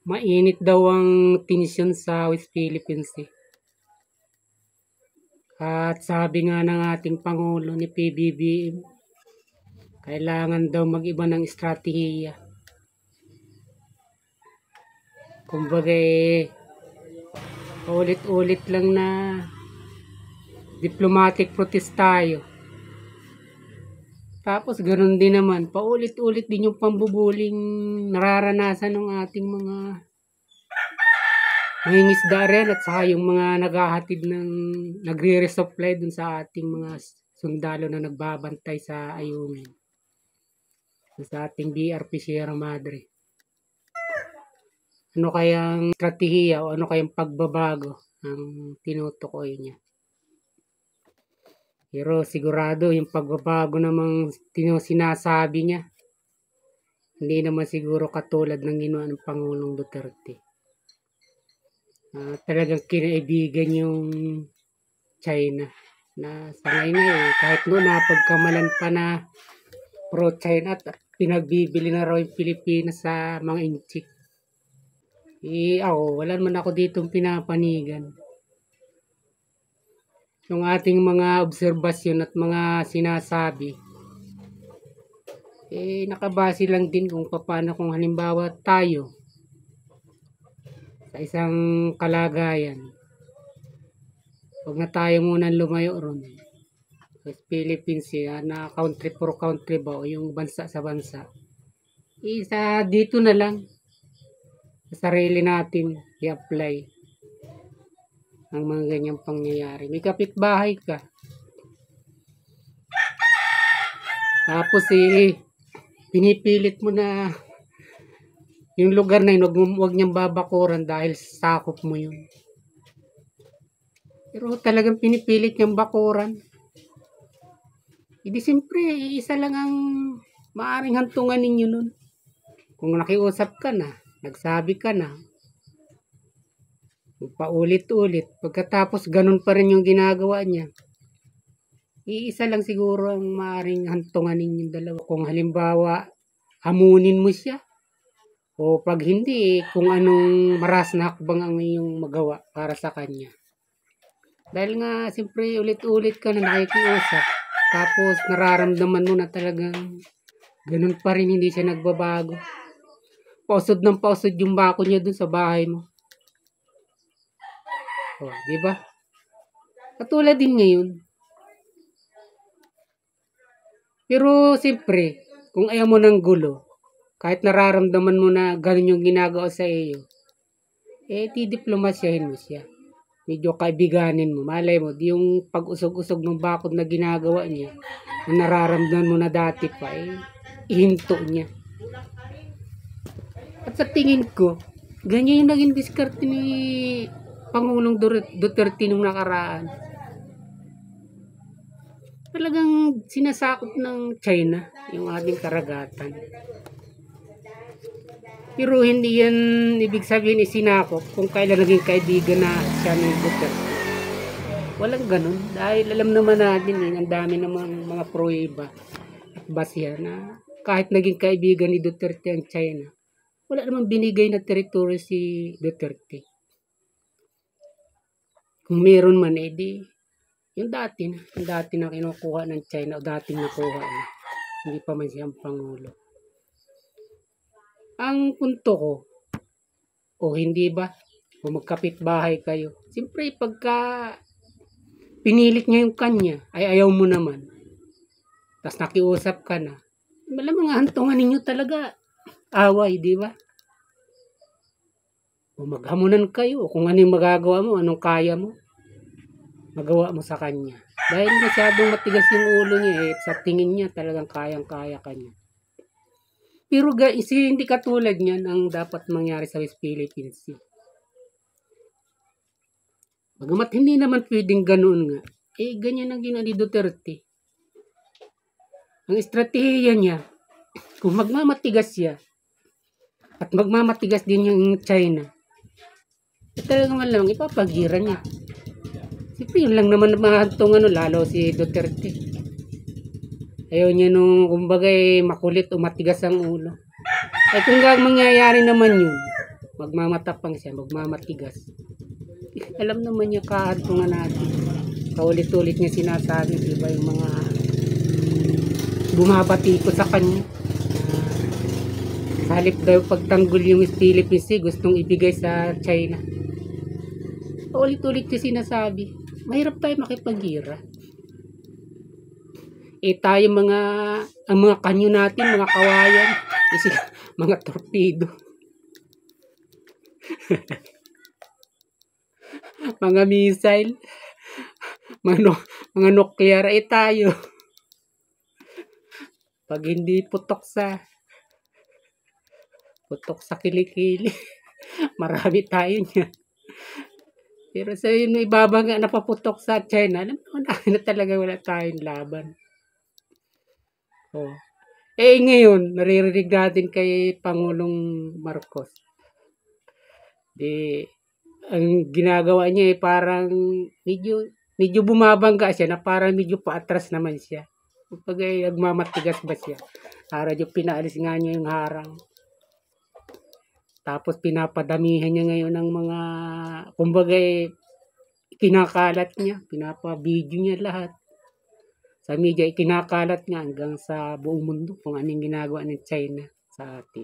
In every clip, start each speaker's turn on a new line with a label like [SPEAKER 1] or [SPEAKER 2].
[SPEAKER 1] Mainit daw ang tensyon sa West Philippines eh. At sabi nga ng ating Pangulo ni PBBM, kailangan daw mag-iba ng estratehiya. Kumbaga ulit-ulit lang na diplomatic protest tayo. Tapos ganoon din naman, paulit-ulit din yung pambubuling nararanasan ng ating mga mangingisda rin at saka yung mga naghahatid ng nagre-resupply dun sa ating mga sundalo na nagbabantay sa ayungin. Sa ating BRP Sierra Madre. Ano kayang estratehiya o ano kayang pagbabago ang tinutukoy niya? Pero sigurado yung pagbabago namang sinasabi niya, hindi naman siguro katulad ng ginawa ng Pangulong Duterte. Talagang kinaibigan yung China. Na sa ngayon kahit noon napagkamalan pa na pro-China at pinagbibili na raw yung Pilipinas sa mga inchik. Ako, wala naman ako ditong pinapanigan. Yung ating mga obserbasyon at mga sinasabi, nakabase lang din kung paano kung halimbawa tayo sa isang kalagayan. Huwag na tayo muna lumayo ron. Sa Philippines na country for country ba o yung bansa sa bansa. Isa dito na lang sa sarili natin i-apply ang mga ganyang pangyayari. May kapitbahay ka. Tapos pinipilit mo na yung lugar na yun, huwag niyang babakuran dahil sakop mo yun. Pero talagang pinipilit niyang bakuran. Hindi siyempre, isa lang ang maaring hantungan ninyo nun. Kung nakiusap ka na, nagsabi ka na, paulit-ulit, pagkatapos ganun pa rin yung ginagawa niya. Iisa lang siguro ang maaring hantungan ninyong dalawa. Kung halimbawa, hamunin mo siya. O pag hindi, kung anong maras na hakbang ang iyong magawa para sa kanya. Dahil nga, siyempre, ulit-ulit ka na nakikiusap. Tapos, nararamdaman mo na talagang ganun pa rin, hindi siya nagbabago. Pausod ng pausod yung bako niya dun sa bahay mo. O, di ba? Katulad din ngayon. Pero, siyempre, kung ayaw mo ng gulo, kahit nararamdaman mo na ganun yung ginagawa sa iyo, diplomasyahin mo siya. Medyo kaibiganin mo. Malay mo, di yung pag-usog-usog ng bakod na ginagawa niya, na nararamdaman mo na dati pa, ihinto niya. At sa tingin ko, ganyan yung naging diskarte ni Pangulong Duterte nung nakaraan. Talagang sinasakop ng China yung ating karagatan. Pero hindi yan ibig sabihin isinakop kung kailan naging kaibigan na siya ni Duterte. Walang ganun. Dahil alam naman natin ang dami namang mga pruweba at basya na kahit naging kaibigan ni Duterte ang China, wala namang binigay na teritoryo si Duterte. Kung meron man, yung dati na kinukuha ng China o dating nakuha na. Hindi pa man siyang Pangulo. Ang punto ko, o hindi ba, kung magkapitbahay kayo, siyempre pagka pinilit niya yung kanya, ay ayaw mo naman. Tapos nakiusap ka na. Malamang hantungan ninyo talaga away, di ba? O maghamunan kayo, kung ano yung magagawa mo, anong kaya mo, magawa mo sa kanya. Dahil masyadong matigas yung ulo niya, sa tingin niya talagang kayang-kaya kanya. Pero hindi katulad niyan ang dapat mangyari sa West Philippines Sea. Bagamat hindi naman pwedeng ganoon nga, ganyan ang ginawa ni Duterte. Ang estratehiya niya, kung magmamatigas siya, at magmamatigas din yung China, talagang malamang ipapagira niya. Siyempre yun lang naman mahantungan lalo si Duterte. Ayaw niya nung kumbaga makulit o matigas ang ulo. Kung mangyayari naman yun, magmamatapang siya, magmamatigas. Alam naman niya kahantungan natin. Paulit-ulit niya sinasabi, di ba, yung mga bumabati ko sa kanya. Sa halip daw pagtanggol yung Philippines, gustong ibigay sa China. Paulit-ulit niya sinasabi, mahirap tayo makipaghira. Tayo ang mga kanyo natin, mga kawayan, mga torpedo. Mga missile, mga nuclear, tayo. Pag hindi putok sa kilikili, marami tayo niya. Pero sa yun, ibaba nga napaputok sa China, alam naman na talaga wala tayong laban. Oh. Ngayon, naririnig natin kay Pangulong Marcos. Ang ginagawa niya parang medyo bumabangga siya na parang medyo paatras naman siya. Kapag nagmamatigas ba siya? Para yung pinaalis nga niya yung harang. Tapos pinapadamihan niya ngayon ng mga, kumbaga kinakalat niya, pinapa-video niya lahat. Sa media, kinakalat niya hanggang sa buong mundo kung anong ginagawa ng China sa atin.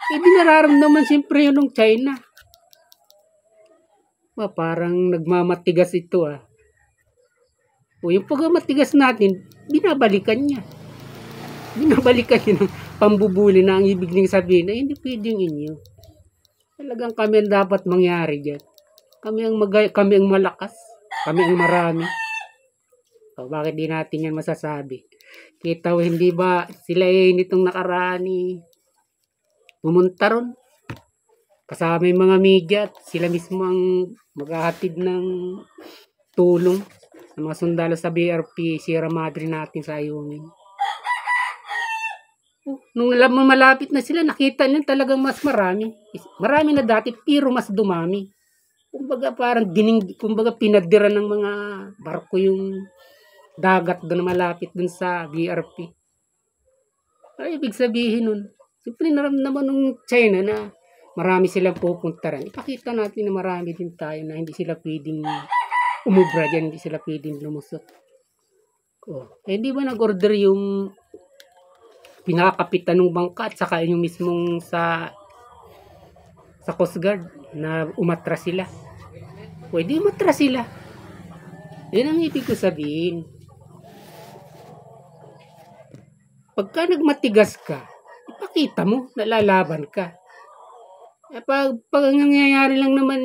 [SPEAKER 1] Di nararamdaman siyempre yun ng China. Parang nagmamatigas ito O yung pagmamatigas natin, binabalikan niya. Binabalikan niya ng pambubuli na ang ibig niyang sabihin na hindi pwedeng inyo. Talagang kami ang dapat mangyari dyan. Kami ang malakas. Kami ang marami. Bakit di natin yan masasabi? Kita mo, hindi ba sila nitong nakaraan pumunta ron? Kasama yung mga media at sila mismo ang maghahatid ng tulong sa mga sundalo sa BRP, Sierra Madre natin sa Ayungin. Nung malapit na sila, nakita nyo talagang mas marami. Marami na dati, pero mas dumami. Kumbaga parang pinadira ng mga barko yung dagat doon malapit doon sa BRP. Ay, ibig sabihin nun, siyempre naramdaman ng China na marami silang pupunta rin. Ipakita natin na marami din tayo na hindi sila pwedeng umubra dyan, hindi sila pwedeng lumusot. Hindi ba nag-order yung pinakakapitan ng bangka at saka yung mismong sa Coast Guard na umatras sila? Pwede umatras sila. Yan ang ibig ko sabihin. Pagka nagmatigas ka, ipakita mo, nalalaban ka. Pag nangyayari lang naman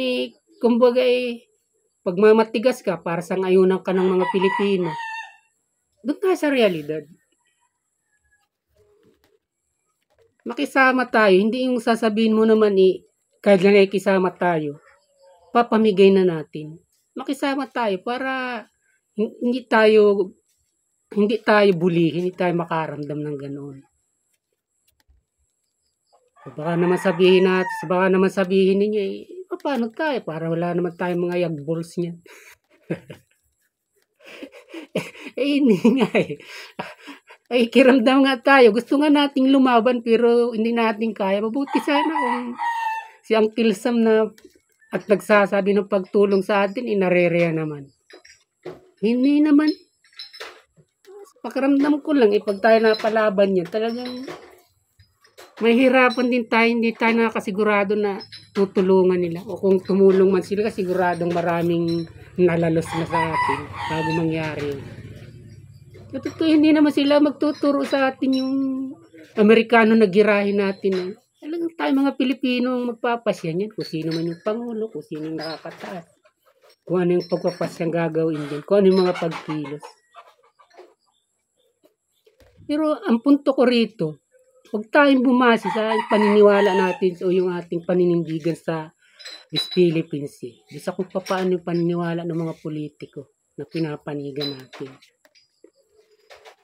[SPEAKER 1] kumbaga pag mamatigas ka, para sa ngayunan ka ng mga Pilipino, doon tayo sa realidad. Makisama tayo, hindi yung sasabihin mo naman kahit na nakikisama tayo, papamigay na natin. Makisama tayo para hindi tayo bulihin, hindi tayo makaramdam ng ganoon. Baka naman sabihin ninyo, paano tayo? Para wala naman tayong mga yagballs niyan. Hindi nga kiramdam nga tayo. Gusto nga nating lumaban pero hindi natin kaya. Mabuti sana kung si Uncle Sam na at nagsasabi ng pagtulong sa atin, inarerea naman. Hindi naman. Pakiramdam ko lang, pag tayo napalaban niya, talagang may hirapan din tayo, hindi tayo nakasigurado na tutulungan nila. O kung tumulong man sila, siguradong maraming nalalos na sa atin bago mangyari. Totoo, hindi naman sila magtuturo sa atin yung Amerikano na girahin natin. Talagang tayo mga Pilipino magpapasya niyan. Kung sino man yung Pangulo, kung sino yung nakakataas. Kung ano yung pagpapasyang gagawin din. Kung ano yung mga pagkilos. Pero ang punto ko rito, huwag tayong bumasi sa paniniwala natin o yung ating paninindigan sa Philippines. Bisa kung paano yung paniniwala ng mga politiko na pinapanigan natin.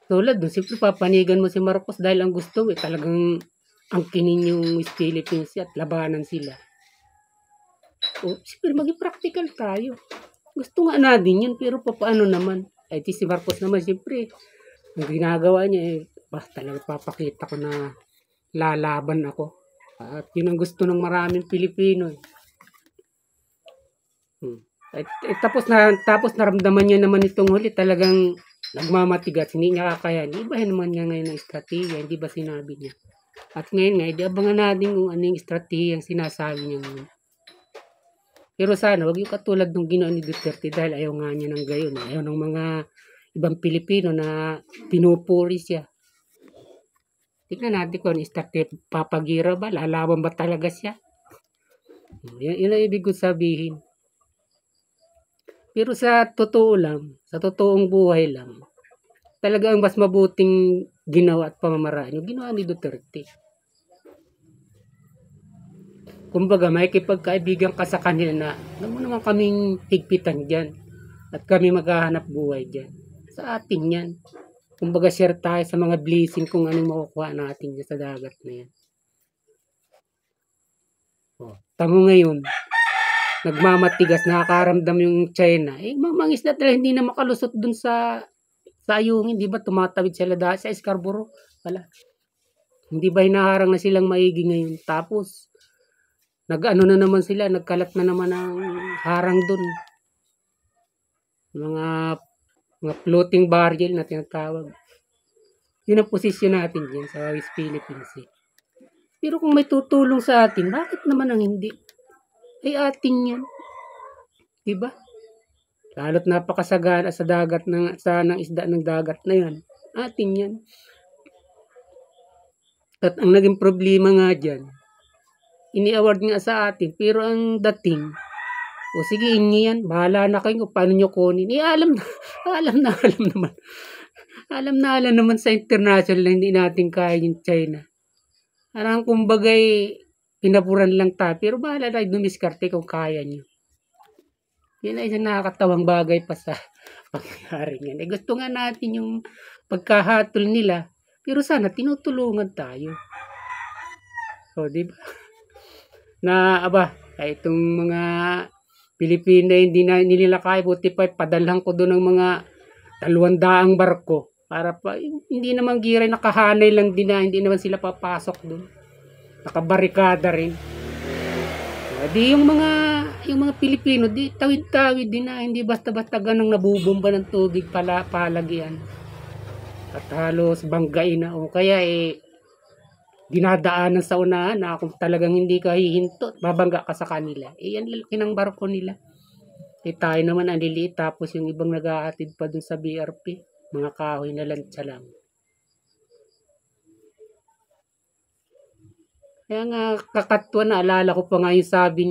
[SPEAKER 1] Tulad doon, siyempre papanigan mo si Marcos dahil ang gusto talagang angkinin yung Philippines at labanan sila. Siyempre maging practical tayo. Gusto nga natin yun, pero paano naman? Si Marcos naman, siyempre, ang ginagawa niya talagang papakita ko na lalaban ako. At yun ang gusto ng maraming Pilipino. Tapos naramdaman niya naman itong huli, talagang nagmamatigas, hindi niya kakayanin. Ibahin naman niya ngayon ng estratehiya, hindi ba sinabi niya? At ngayon nga, abangan natin kung ano yung estratehiya ang sinasabi niya ngayon. Pero sana, wag yung katulad ng ginawa ni Duterte dahil ayaw nga niya ng gayon. Ayaw ng mga ibang Pilipino na pinupuri siya. Tingnan natin kung ano estratehiya, papagira ba? Lalaban ba talaga siya? Yun ang ibig ko sabihin. Pero sa totoo lang, sa totoong buhay lang, talaga ang mas mabuting ginawa at pamamaraan yung ginawa ni Duterte. Kumbaga, may kipagkaibigan ka sa kanila na, alam mo naman kaming higpitan dyan. At kami maghahanap buhay dyan. Sa atin yan. Kumbaga, share tayo sa mga blessing kung anong makukuha natin dyan sa dagat na yan. Tamo ngayon, nagmamatigas, nakakaramdam yung China. Mga isda talaga hindi na makalusot dun sa ayungin. Di ba tumatawid sila dahil sa Scarborough? Wala. Hindi ba hinaharang na silang maigi ngayon? Tapos, nag-ano na naman sila, nagkalat na naman ang harang dun. Mga floating barrel na tinatawag. Yun ang posisyon natin dyan sa West Philippines. Pero kung may tutulong sa atin, bakit naman ang hindi? Ay atin yan. Diba? Lalo't napakasagana sa dagat ng isda ng dagat na yan. Atin yan. At ang naging problema nga dyan, ini-award nga sa atin, pero ang dating, o sige, inyo yan, bahala na kayo kung paano nyo kunin. Alam naman. Alam naman sa international na hindi natin kaya yung China. Parang kumbagay, pinapuran lang tayo, pero bahala na dumiskarte kung kaya nyo. Yan ay isang nakakatawang bagay pa sa pangyayari yan. Gusto nga natin yung pagkahatol nila, pero sana tinutulungan tayo. O, diba? Na itong mga Pilipino hindi nila kaya, buti pa padalhan ko doon ng mga 200 barko para pa hindi naman giray, nakahanay lang din na hindi naman sila papasok doon, nakabarikada rin. Di yung mga Pilipino di tawid-tawid din na, hindi basta-basta ganang nabubomba ng tubig palagyan at halos banggain na, o kaya dinadaanan sa unahan na kung talagang hindi ka hihinto, babangga ka sa kanila. Yan lalaki ng barko nila. Tayo naman ang liliit, tapos yung ibang nag-aatid pa dun sa BRP, mga kahoy na lantsa lang. Kaya nga kakatwa, naalala ko pa nga yung sabi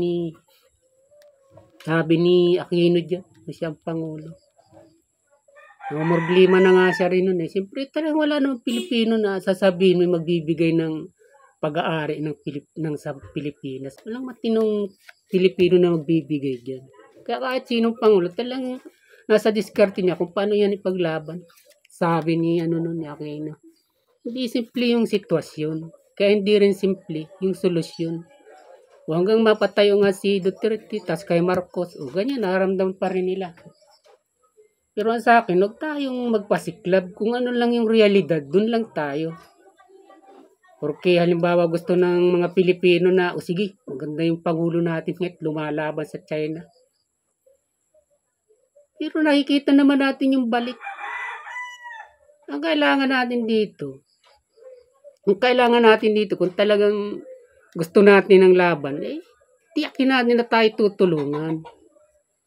[SPEAKER 1] ni Aquino dyan, siyang Pangulo. Problema na nga siya rin nun. Siyempre talagang wala namang Pilipino na sasabihin may magbibigay ng pag-aari sa Pilipinas. Walang matinong Pilipino na magbibigay dyan. Kaya kahit sinong Pangulo, talagang nasa diskarte niya kung paano yan ipaglaban. Sabi ni Aquino. Hindi simple yung sitwasyon. Kaya hindi rin simple yung solusyon. O hanggang mapatayo nga si Duterte, tas kay Marcos, o ganyan, naramdaman pa rin nila. Pero sa akin, huwag tayong magpasiklab. Kung ano lang yung realidad, dun lang tayo. Porque halimbawa gusto ng mga Pilipino na, sige, maganda yung Pangulo natin ngayon, lumalaban sa China. Pero nakikita naman natin yung balik. Ang kailangan natin dito, kung talagang gusto natin ng laban, tiyakin natin na tayo tutulungan.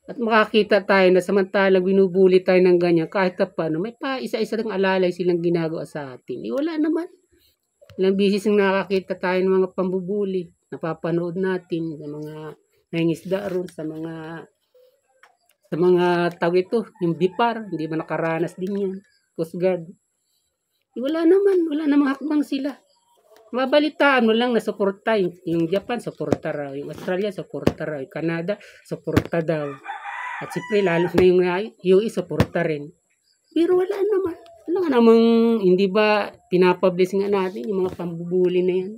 [SPEAKER 1] At makakita tayo na samantalang binubuli tayo ng ganyan, kahit paano, may pa isa-isa ng alalay silang ginagawa sa atin. Wala naman. Ilang bisis nang nakakita tayo ng mga pambubuli, napapanood natin sa mga nangingisda ron, sa mga tawag ito, yung BIPAR, hindi ba nakaranas din yan, Coast Guard. Wala namang hakbang sila. Mabalitaan mo lang na suporta, yung Japan suporta raw, yung Australia suporta raw, yung Canada suporta daw. At siyempre lalo na yung UE suporta rin. Pero wala namang hindi ba pinapublish nga natin yung mga pambubuli na yan.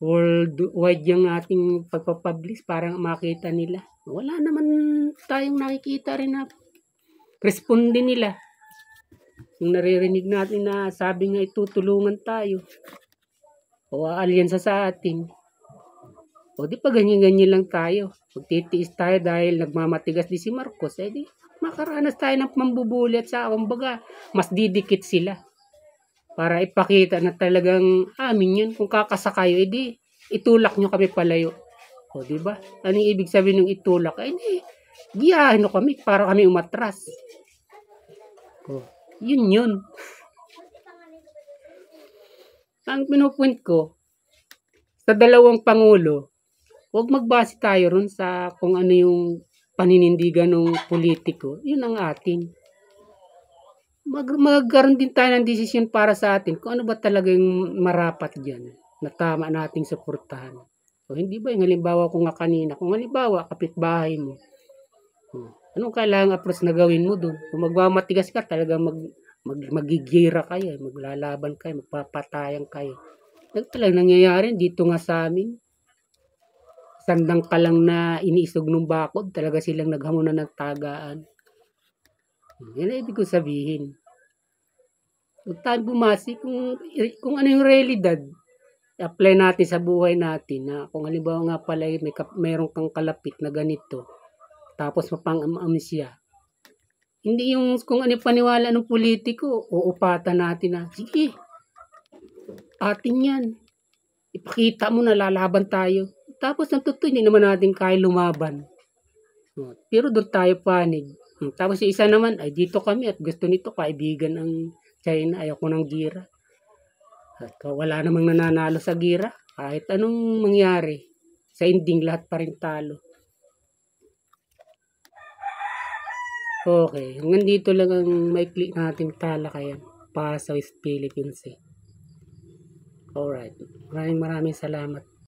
[SPEAKER 1] Worldwide yung ating pagpapublish para makita nila. Wala naman tayong nakikita rin na responde nila. Yung naririnig natin na sabi nga itutulungan tayo. o aalyansa sa atin. O di pa ganyan-ganyan lang tayo. Magtitiis tayo dahil nagmamatigas di si Marcos, eh di makaranas tayo ng mambubuli at sa kumbaga mas didikit sila para ipakita na talagang amin yun. Kung kakasakayo, edi itulak nyo kami palayo. O di ba? Anong ibig sabihin ng itulak? Ay di, giyahin kami para kami umatras. O, yun. Ang pinupunt ko, sa dalawang pangulo, huwag magbase tayo ron sa kung ano yung paninindigan ng politiko. Yun ang atin. Magkaroon din tayo ng desisyon para sa atin kung ano ba talaga yung marapat dyan na tama nating suportahan. O hindi ba yung halimbawa ko nga kanina, kung halimbawa kapitbahay mo, anong kailangang approach na gawin mo doon? Kung magmamatigas ka, talagang magigira kayo, maglalaban kayo, magpapatayan kayo. Talagang nangyayari dito nga sa amin. Sandang ka lang na iniisog ng bakod, talaga silang naghamunan ng tagaan. Yan ang ibig ko sabihin. Huwag tayo bumasi kung ano yung realidad. Apply natin sa buhay natin na kung halimbawa nga pala mayroon kang kalapit na ganito, tapos mapang-am siya. Hindi yung kung ano yung paniwala ng politiko, uupatan natin na, sige, atin yan. Ipakita mo na lalaban tayo. Tapos natutuloy, hindi naman natin kaya lumaban. Pero doon tayo panig. Tapos yung isa naman, ay dito kami at gusto nito, kaibigan ang China, ayaw ko ng gira. At wala namang nananalo sa gira. Kahit anong mangyari, sa ending lahat pa rin talo. Okay, hanggang dito lang ang maikli nating talakayan para sa West Philippines. Alright, maraming salamat.